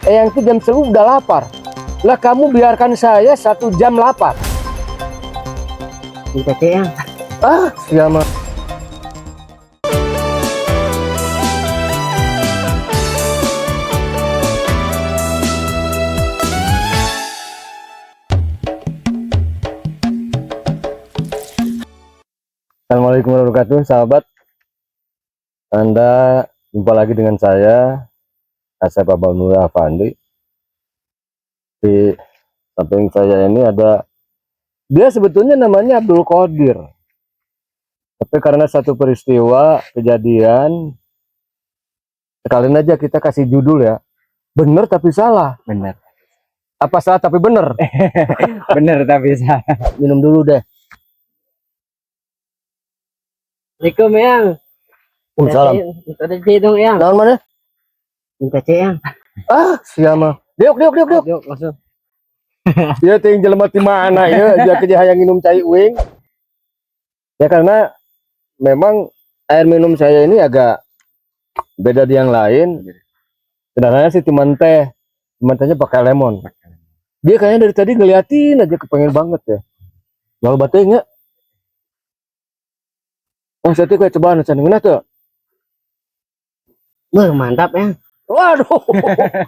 Eyang itu jam 10 udah lapar. Lah kamu biarkan saya 1 jam lapar. Minta cek yang. Ah, siapa? Assalamualaikum warahmatullahi wabarakatuh, sahabat. Anda jumpa lagi dengan saya, Asep Abdul Afandi. Di samping saya ini ada, dia sebetulnya namanya Abdul Qadir, tapi karena satu peristiwa kejadian, sekalian aja kita kasih judul ya, bener tapi salah. Bener. Apa salah tapi bener? Bener tapi salah. Minum dulu deh. Assalamualaikum yang. Salam. Minta cek dong yang. Naon mana? Minta cek yang. Ah, siapa? Diuk. Yuk langsung. Ya ting jelema ti mana ya, dia kerja hayang minum cai uing. Ya karena memang air minum saya ini agak beda di yang lain. Sebenarnya sih cuman tehnya pakai lemon. Dia kayaknya dari tadi ngeliatin aja, kepengen banget ya. Lalu batenya. Oh, saya kayak cobaan aja nih, tuh. Mantap ya. Waduh,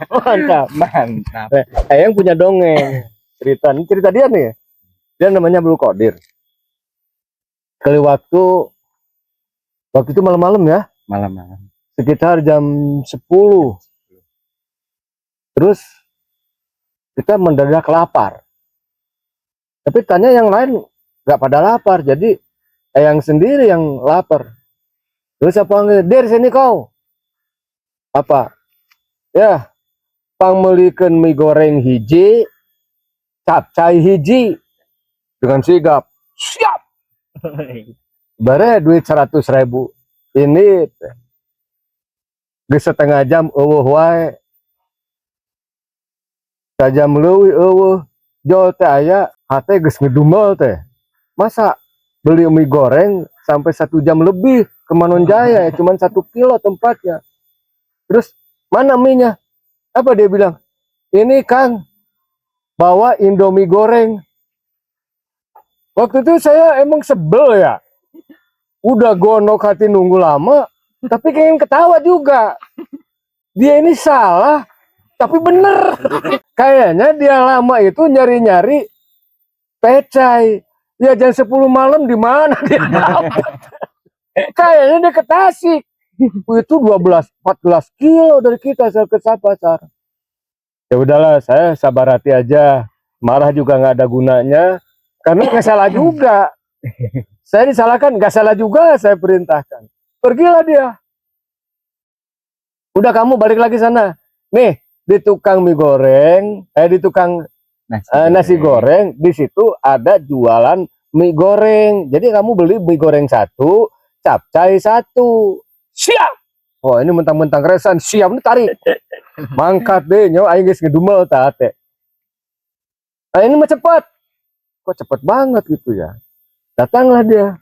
mantap. Mantap. Yang punya dongeng. Cerita dia nih. Dia namanya Abdul Qadir. Kali waktu itu malam-malam ya. Malam-malam. Sekitar jam 10. Terus kita mendadak lapar. Tapi tanya yang lain nggak pada lapar. Jadi yang sendiri yang lapar. Terus apa panggil, "Dir, sini kau." Apa? Ya, pangmelikeun mie goreng hiji, capcay hiji dengan sigap. Siap. Bare duit 100.000. Ini geus setengah jam eueuh wae. Sajam leuwih eueuh. Jol teh aya, hate geus ngedumel teh. Masa beli mie goreng sampai 1 jam lebih ke Manonjaya ya, cuman 1 kilo tempatnya. Terus mana mie-nya? Apa dia bilang? "Ini Kang, bawa Indomie goreng." Waktu itu saya emang sebel ya. Udah gonok hati nunggu lama, tapi pengen ketawa juga. Dia ini salah, tapi bener. Kayaknya dia lama itu nyari-nyari pecai. Ya jam 10 malam di mana dia dapat? Kayaknya dia ke Tasik. Itu 14 kilo dari kita ke pasar. Ya udahlah, saya sabar hati aja. Marah juga nggak ada gunanya. Karena nggak salah juga. Saya disalahkan, nggak salah juga, saya perintahkan. Pergilah dia. Udah kamu balik lagi sana. Nih, di tukang mie goreng, di tukang nasi goreng, di situ ada jualan mie goreng. Jadi kamu beli mie goreng 1, capcay 1. Siap. Oh, ini mentang-mentang resan, siap nih tarik. Mangkat deh, nyawa aing geus ngedumel tah teh. Nah, ini mah cepat. Kok cepet banget gitu ya. Datanglah dia.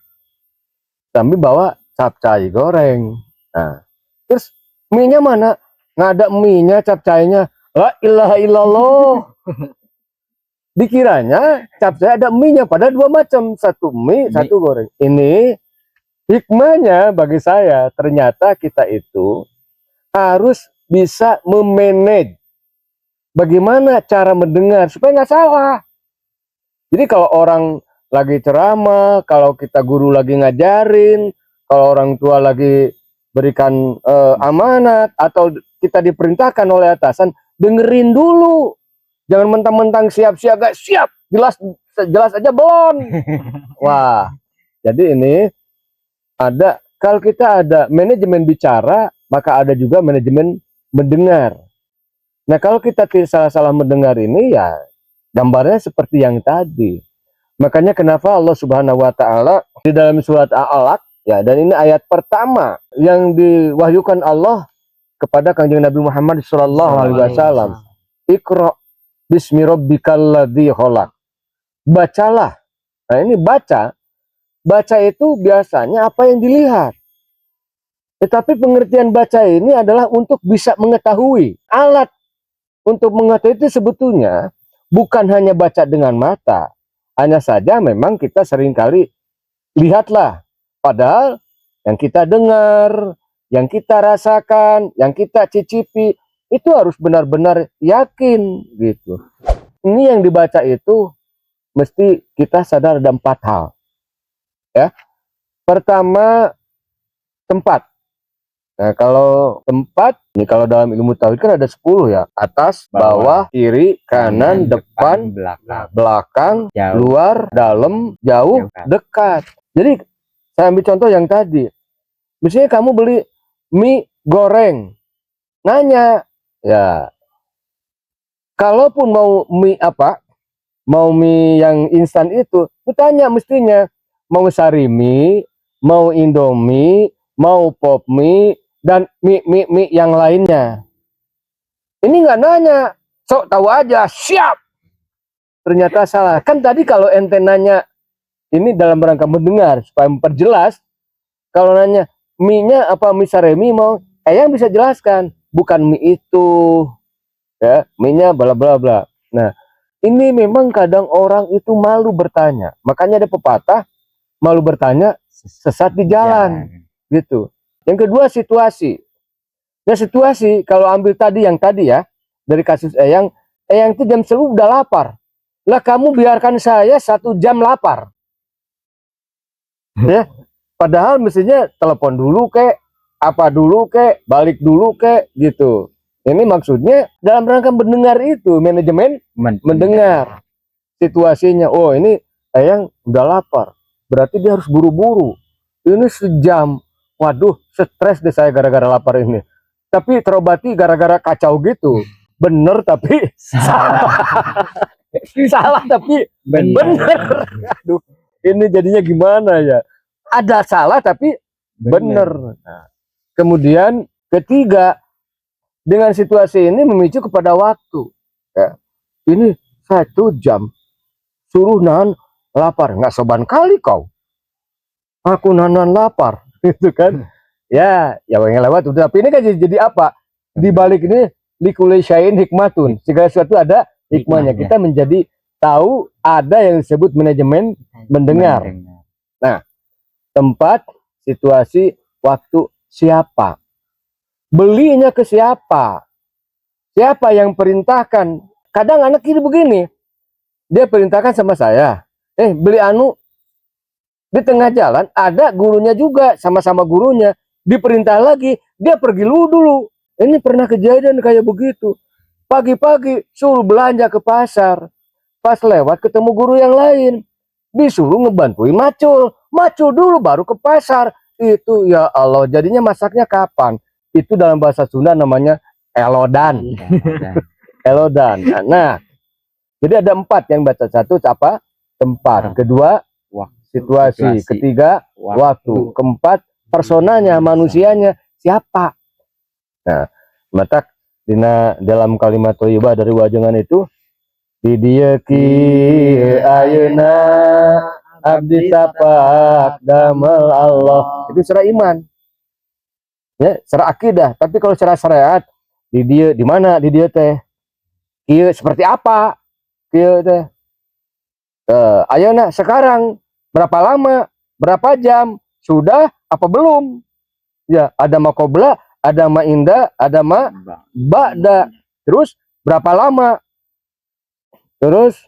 Sambil bawa capcay goreng. Nah, terus mie-nya mana? Nggak ada mie-nya, capcaynya. La ilaha illallah. Dikiranya capcay ada mie-nya, padahal 2 macam, 1 mie, 1 goreng. Ini hikmahnya bagi saya, ternyata kita itu harus bisa memanage bagaimana cara mendengar supaya nggak salah. Jadi kalau orang lagi ceramah, kalau kita guru lagi ngajarin, kalau orang tua lagi berikan amanat, atau kita diperintahkan oleh atasan, dengerin dulu. Jangan mentang-mentang siap siaga, siap, jelas aja belum. Wah, jadi ini ada, kalau kita ada manajemen bicara, maka ada juga manajemen mendengar. Nah, kalau kita salah-salah mendengar ini ya gambarnya seperti yang tadi. Makanya kenapa Allah Subhanahu wa taala di dalam surat Al-Alaq ya, dan ini ayat pertama yang diwahyukan Allah kepada Kanjeng Nabi Muhammad sallallahu alaihi wasallam. Iqra bismi rabbikal ladzi khalaq. Bacalah. Nah, ini baca itu biasanya apa yang dilihat. Tetapi pengertian baca ini adalah untuk bisa mengetahui. Alat untuk mengetahui itu sebetulnya bukan hanya baca dengan mata, hanya saja memang kita seringkali lihatlah, padahal yang kita dengar, yang kita rasakan, yang kita cicipi itu harus benar-benar yakin gitu. Ini yang dibaca itu mesti kita sadar ada 4 hal. Ya. Pertama, tempat. Nah, kalau tempat, ini kalau dalam ilmu tauhid kan ada 10 ya. Atas, bawah, kiri, kanan, depan, belakang, jauh, luar, dalam, jauh, dekat. Jadi saya ambil contoh yang tadi. Misalnya kamu beli mie goreng. Nanya, ya. Kalaupun mau mie apa? Mau mie yang instan itu, tanya mestinya mau sari mie, mau indomie, mau pop mie, dan mie yang lainnya. Ini nggak nanya, sok tahu aja, siap. Ternyata salah. Kan tadi kalau ente nanya, ini dalam rangka mendengar, supaya memperjelas, kalau nanya, mie-nya apa mie sari mie mau, yang bisa jelaskan, bukan mie itu. Ya, mie-nya bla bla bla. Nah, ini memang kadang orang itu malu bertanya. Makanya ada pepatah, malu bertanya, sesat di jalan. Gitu. Yang kedua, situasi. Nah, situasi, kalau ambil tadi yang tadi ya, dari kasus Eyang itu jam 10 udah lapar. Lah kamu biarkan saya 1 jam lapar. Ya, padahal mestinya telepon dulu kek, apa dulu kek, balik dulu kek, gitu. Ini maksudnya dalam rangka mendengar itu, manajemen mendengar situasinya. Oh, ini Eyang udah lapar, berarti dia harus buru-buru. Ini sejam, waduh, stres deh saya gara-gara lapar ini. Tapi terobati gara-gara kacau gitu. Bener tapi salah. Salah tapi bener. Aduh, ini jadinya gimana ya? Ada salah tapi bener. Nah, kemudian ketiga, dengan situasi ini memicu kepada waktu. Ya. Ini 1 jam suruh nahan lapar, nggak soban kali kau. Aku nahan lapar, gitu kan? Ya yang lewat udah. Tapi ini kan jadi apa? Di balik ini likulli syai'in hikmatun. Segala sesuatu ada hikmahnya. Kita menjadi tahu ada yang disebut manajemen mendengar. Nah, tempat, situasi, waktu, siapa? Belinya ke siapa? Siapa yang perintahkan? Kadang anak ini begini, dia perintahkan sama saya, beli anu. Di tengah jalan ada gurunya juga, sama-sama gurunya. Diperintah lagi, dia pergi dulu. Ini pernah kejadian kayak begitu. Pagi-pagi suruh belanja ke pasar. Pas lewat ketemu guru yang lain, disuruh ngebantuin macul. Macul dulu baru ke pasar. Itu ya Allah, jadinya masaknya kapan? Itu dalam bahasa Sunda namanya elodan. Elodan. Nah, jadi ada 4 yang baca. 1 apa? Tempat. Kedua, situasi. Ketiga, waktu. Keempat, personanya, manusianya, siapa? Nah, mata dalam kalimat thayyibah dari wajangan itu, di dia ki ayeuna abdi tapak damel Allah. Itu secara iman. Ya, secara akidah. Tapi kalau secara syariat, di dia di mana? Di dia teh. Iya, seperti apa? Iya teh. Ayeuna sekarang berapa lama? Berapa jam? Sudah apa belum? Ya, ada ma qobla, ada ma inda, ada ma ba'da. Terus berapa lama? Terus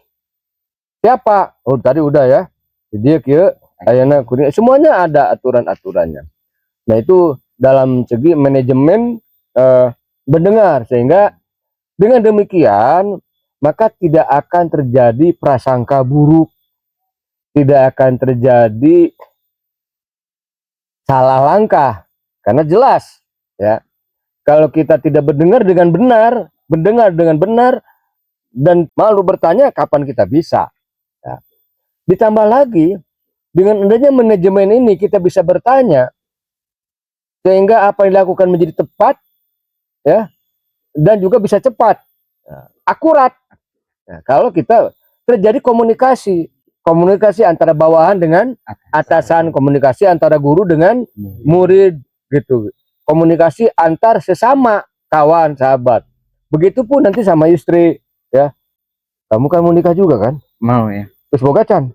siapa? Oh, tadi udah ya. Dia kieu ayeuna kuring, semuanya ada aturan-aturannya. Nah, itu dalam segi manajemen mendengar, sehingga dengan demikian maka tidak akan terjadi prasangka buruk, tidak akan terjadi salah langkah, karena jelas ya, kalau kita tidak mendengar dengan benar dan malu bertanya, kapan kita bisa ya. Ditambah lagi dengan adanya manajemen ini kita bisa bertanya, sehingga apa yang dilakukan menjadi tepat ya, dan juga bisa cepat, akurat. Nah, kalau kita terjadi komunikasi antara bawahan dengan atasan, komunikasi antara guru dengan murid gitu, komunikasi antar sesama kawan sahabat, Begitupun nanti sama istri, ya. Kamu kan mau nikah juga kan? Mau ya. Terus boga can?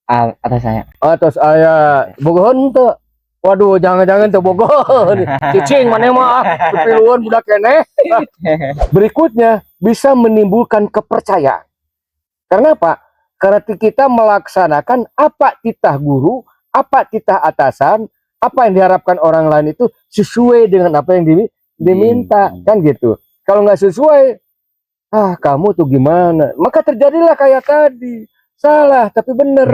Atas saya. Atas ayah bogohon tuh. Waduh, jangan-jangan tuh bogohon. Cicing mana mah kepiluan budak keneh. Berikutnya bisa menimbulkan kepercayaan. Karena apa? Karena kita melaksanakan apa titah guru, apa titah atasan, apa yang diharapkan orang lain itu sesuai dengan apa yang diminta, kan gitu. Kalau nggak sesuai, kamu tuh gimana? Maka terjadilah kayak tadi. Salah tapi bener.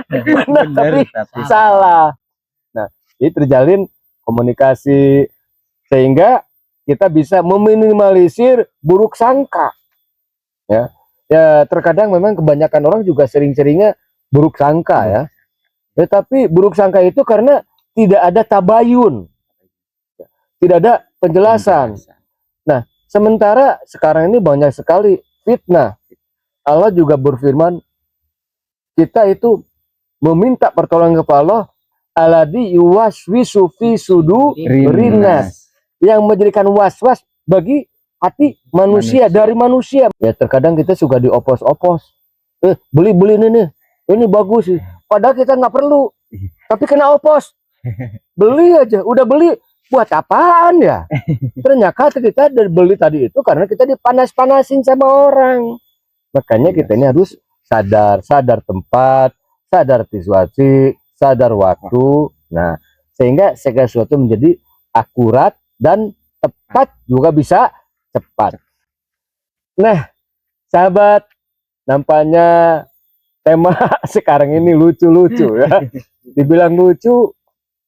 Bener tapi salah. Nah, ini terjalin komunikasi sehingga kita bisa meminimalisir buruk sangka. Ya. Ya, terkadang memang kebanyakan orang juga sering-seringnya buruk sangka ya. Tetapi buruk sangka itu karena tidak ada tabayun. Tidak ada penjelasan. Nah, sementara sekarang ini banyak sekali fitnah. Allah juga berfirman, kita itu meminta pertolongan kepada Allah, alladzi yuwaswisu fi sudurinas, yang menjadikan was-was bagi hati manusia, dari manusia. Ya terkadang kita suka diopos-opos. Beli ini bagus sih. Padahal kita nggak perlu. Tapi kena opos. Beli aja, udah beli. Buat apaan ya? Ternyata kita beli tadi itu karena kita dipanas-panasin sama orang. Makanya kita ini harus sadar tempat, sadar situasi, sadar waktu. Nah, sehingga segala sesuatu menjadi akurat dan tepat, juga bisa cepat. Nah, sahabat, nampaknya tema sekarang ini lucu-lucu ya. Dibilang lucu,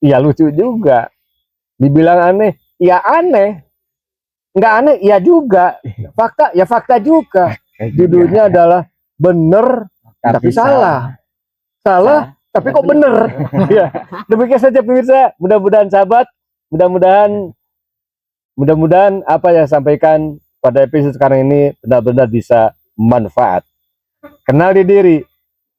ya lucu juga. Dibilang aneh, ya aneh. Nggak aneh, ya juga. Fakta, ya fakta juga. Judulnya adalah bener tapi salah. Salah tapi kok bener. Ya, demikian saja pemirsa. Mudah-mudahan sahabat, mudah-mudahan apa yang sampaikan pada episode sekarang ini benar-benar bisa manfaat. Kenali diri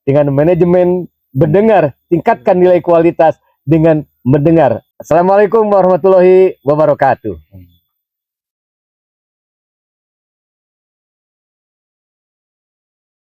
dengan manajemen mendengar, tingkatkan nilai kualitas dengan mendengar. Assalamualaikum warahmatullahi wabarakatuh.